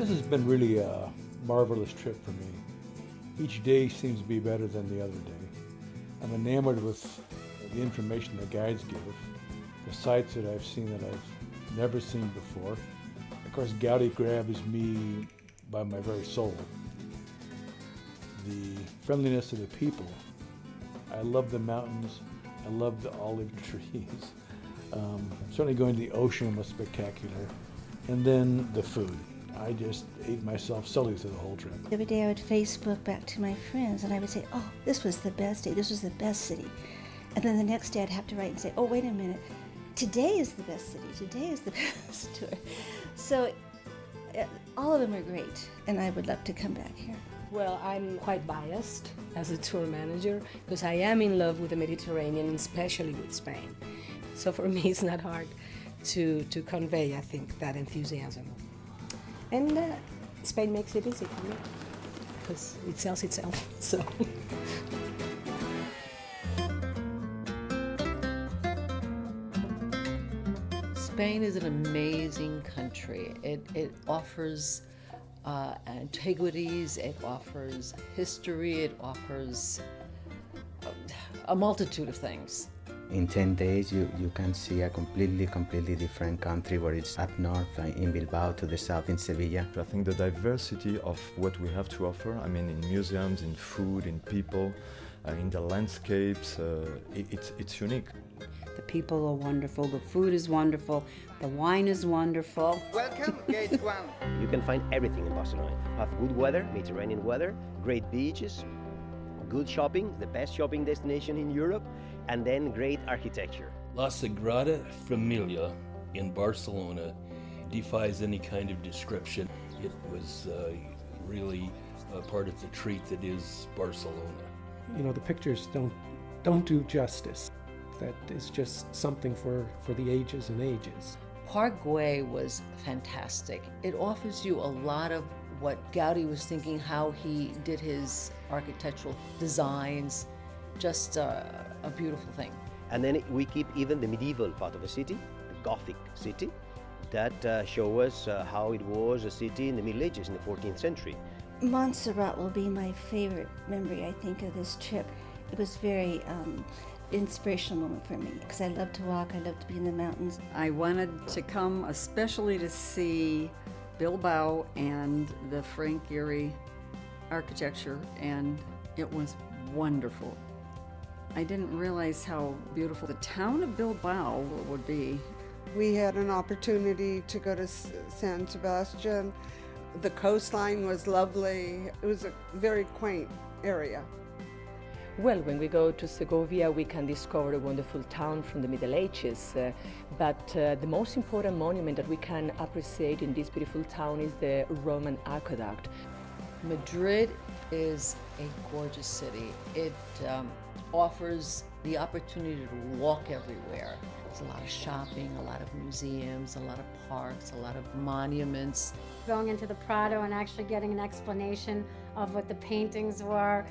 This has been really a marvelous trip for me. Each day seems to be better than the other day. I'm enamored with the information the guides give, the sights that I've seen that I've never seen before. Of course, Gaudi grabs me by my very soul. The friendliness of the people. I love the mountains. I love the olive trees. Certainly going to the ocean was spectacular. And then the food. I just ate myself silly through the whole trip. Every day I would Facebook back to my friends and I would say, oh, this was the best day, this was the best city. And then the next day I'd have to write and say, oh, wait a minute, today is the best city, today is the best tour. So all of them are great and I would love to come back here. Well, I'm quite biased as a tour manager because I am in love with the Mediterranean, especially with Spain. So for me it's not hard to convey, I think, that enthusiasm. And Spain makes it easy for me because it sells itself. So. Spain is an amazing country. It offers antiquities, it offers history, it offers a multitude of things. In 10 days, you can see a completely different country, where it's up north in Bilbao to the south in Sevilla. I think the diversity of what we have to offer, I mean, in museums, in food, in people, in the landscapes, it's unique. The people are wonderful, the food is wonderful, the wine is wonderful. Welcome, Gate 1. You can find everything in Barcelona. You have good weather, Mediterranean weather, great beaches, good shopping, the best shopping destination in Europe, and then great architecture. La Sagrada Familia in Barcelona defies any kind of description. It was really part of the treat that is Barcelona. You know, the pictures don't do justice. That is just something for the ages and ages. Park Güell was fantastic. It offers you a lot of what Gaudi was thinking, how he did his architectural designs, just a beautiful thing. And then we keep even the medieval part of the city, the Gothic city, that show us how it was a city in the Middle Ages, in the 14th century. Montserrat will be my favorite memory, I think, of this trip. It was very inspirational moment for me because I love to walk, I love to be in the mountains. I wanted to come especially to see Bilbao and the Frank Gehry architecture, and it was wonderful. I didn't realize how beautiful the town of Bilbao would be. We had an opportunity to go to San Sebastian. The coastline was lovely. It was a very quaint area. Well, when we go to Segovia, we can discover a wonderful town from the Middle Ages. But the most important monument that we can appreciate in this beautiful town is the Roman aqueduct. Madrid is a gorgeous city. It offers the opportunity to walk everywhere. There's a lot of shopping, a lot of museums, a lot of parks, a lot of monuments. Going into the Prado and actually getting an explanation of what the paintings were.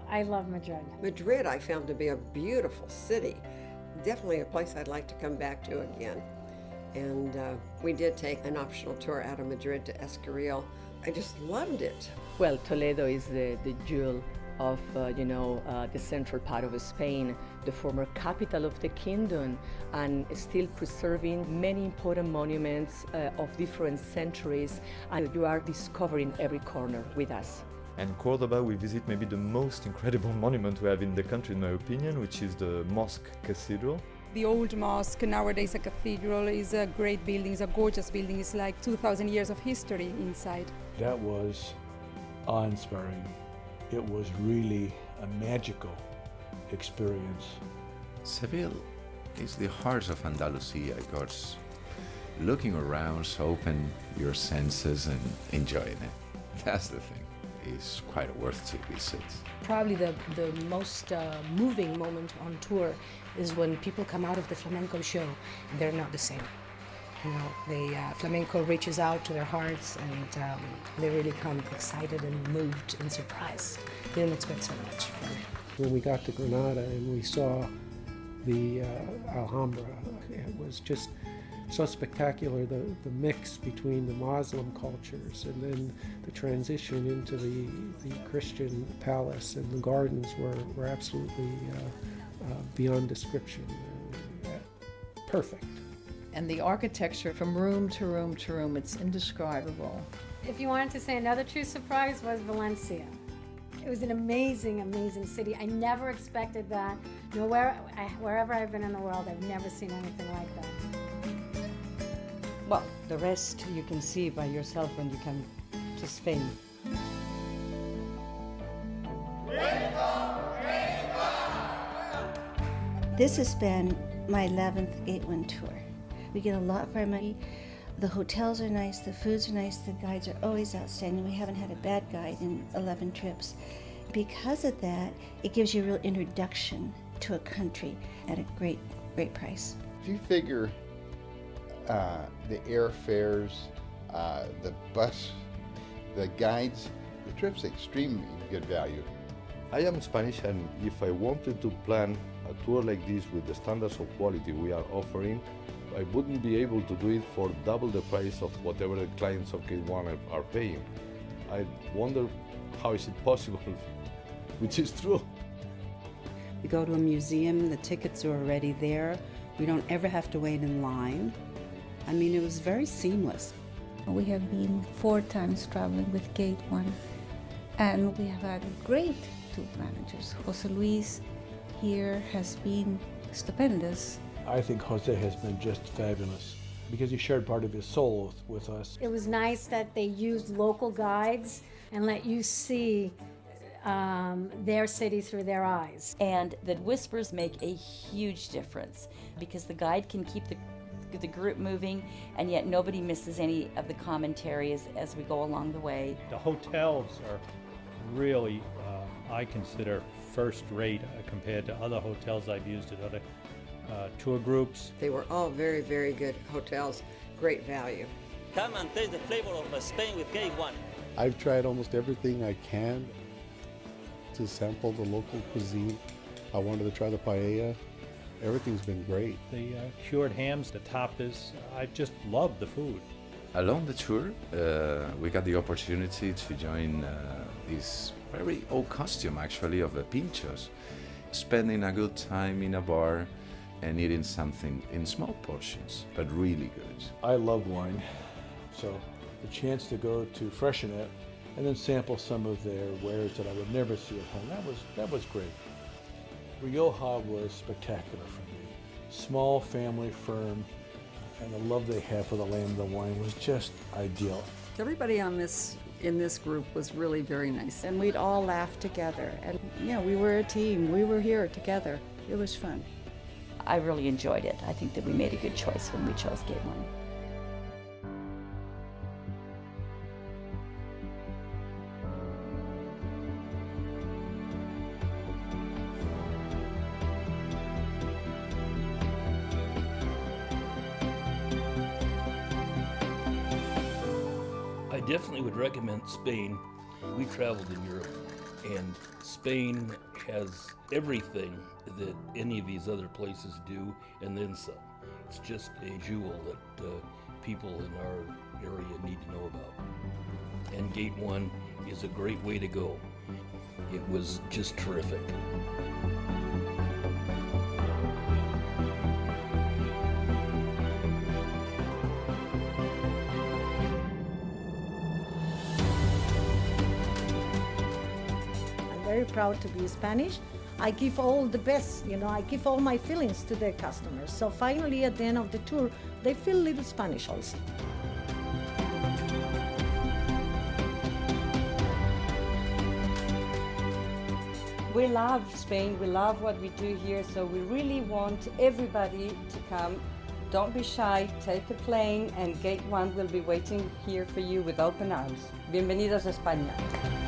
I love Madrid. Madrid I found to be a beautiful city. Definitely a place I'd like to come back to again. And we did take an optional tour out of Madrid to Estoril. I just loved it. Well, Toledo is the jewel of the central part of Spain, the former capital of the kingdom, and still preserving many important monuments of different centuries, and you are discovering every corner with us. And Cordoba, we visit maybe the most incredible monument we have in the country, in my opinion, which is the Mosque Cathedral. The old mosque, nowadays a cathedral, is a great building, it's a gorgeous building. It's like 2,000 years of history inside. That was awe-inspiring. It was really a magical experience. Seville is the heart of Andalusia, because looking around, open your senses and enjoying it. That's the thing. It's quite worth to visit. Probably the most moving moment on tour is when people come out of the flamenco show and they're not the same. You know, the flamenco reaches out to their hearts and they really come excited and moved and surprised. They didn't expect so much from it. When we got to Granada and we saw the Alhambra, it was just so spectacular, the mix between the Muslim cultures and then the transition into the Christian palace, and the gardens were absolutely beyond description. Perfect. And the architecture from room to room to room, it's indescribable. If you wanted to say another true surprise, was Valencia. It was an amazing, amazing city. I never expected that. Wherever I've been in the world, I've never seen anything like that. Well, the rest you can see by yourself when you come to Spain. This has been my 11th Gate 1 tour. We get a lot for our money. The hotels are nice, the foods are nice, the guides are always outstanding. We haven't had a bad guide in 11 trips. Because of that, it gives you a real introduction to a country at a great, great price. If you figure the airfares, the bus, the guides, the trip's extremely good value. I am Spanish, and if I wanted to plan a tour like this with the standards of quality we are offering, I wouldn't be able to do it for double the price of whatever the clients of Gate 1 are paying. I wonder how is it possible, which is true. We go to a museum, the tickets are already there. We don't ever have to wait in line. I mean, it was very seamless. We have been 4 times traveling with Gate 1, and we have had great tour managers. Jose Luis here has been stupendous. I think Jose has been just fabulous because he shared part of his soul with us. It was nice that they used local guides and let you see their city through their eyes. And the whispers make a huge difference because the guide can keep the group moving, and yet nobody misses any of the commentaries as we go along the way. The hotels are really, I consider, first-rate compared to other hotels I've used at other tour groups. They were all very, very good hotels, great value. Come and taste the flavor of Spain with Gate 1. I've tried almost everything I can to sample the local cuisine. I wanted to try the paella. Everything's been great. The cured hams, the tapas, I just love the food. Along the tour, we got the opportunity to join this very old costume, actually, of the pinchos, spending a good time in a bar and eating something in small portions, but really good. I love wine, so the chance to go to Freshenet and then sample some of their wares that I would never see at home, that was great. Rioja was spectacular for me. Small family firm, and the love they have for the land and the wine was just ideal. Everybody in this group was really very nice. And we'd all laugh together. And we were a team. We were here together. It was fun. I really enjoyed it. I think that we made a good choice when we chose Gate 1. I definitely would recommend Spain. We traveled in Europe, and Spain has everything that any of these other places do, and then some. It's just a jewel that people in our area need to know about. And Gate 1 is a great way to go. It was just terrific. Very proud to be Spanish. I give all the best, I give all my feelings to the customers. So finally, at the end of the tour, they feel a little Spanish also. We love Spain, we love what we do here, so we really want everybody to come. Don't be shy, take a plane, and Gate 1 will be waiting here for you with open arms. Bienvenidos a España.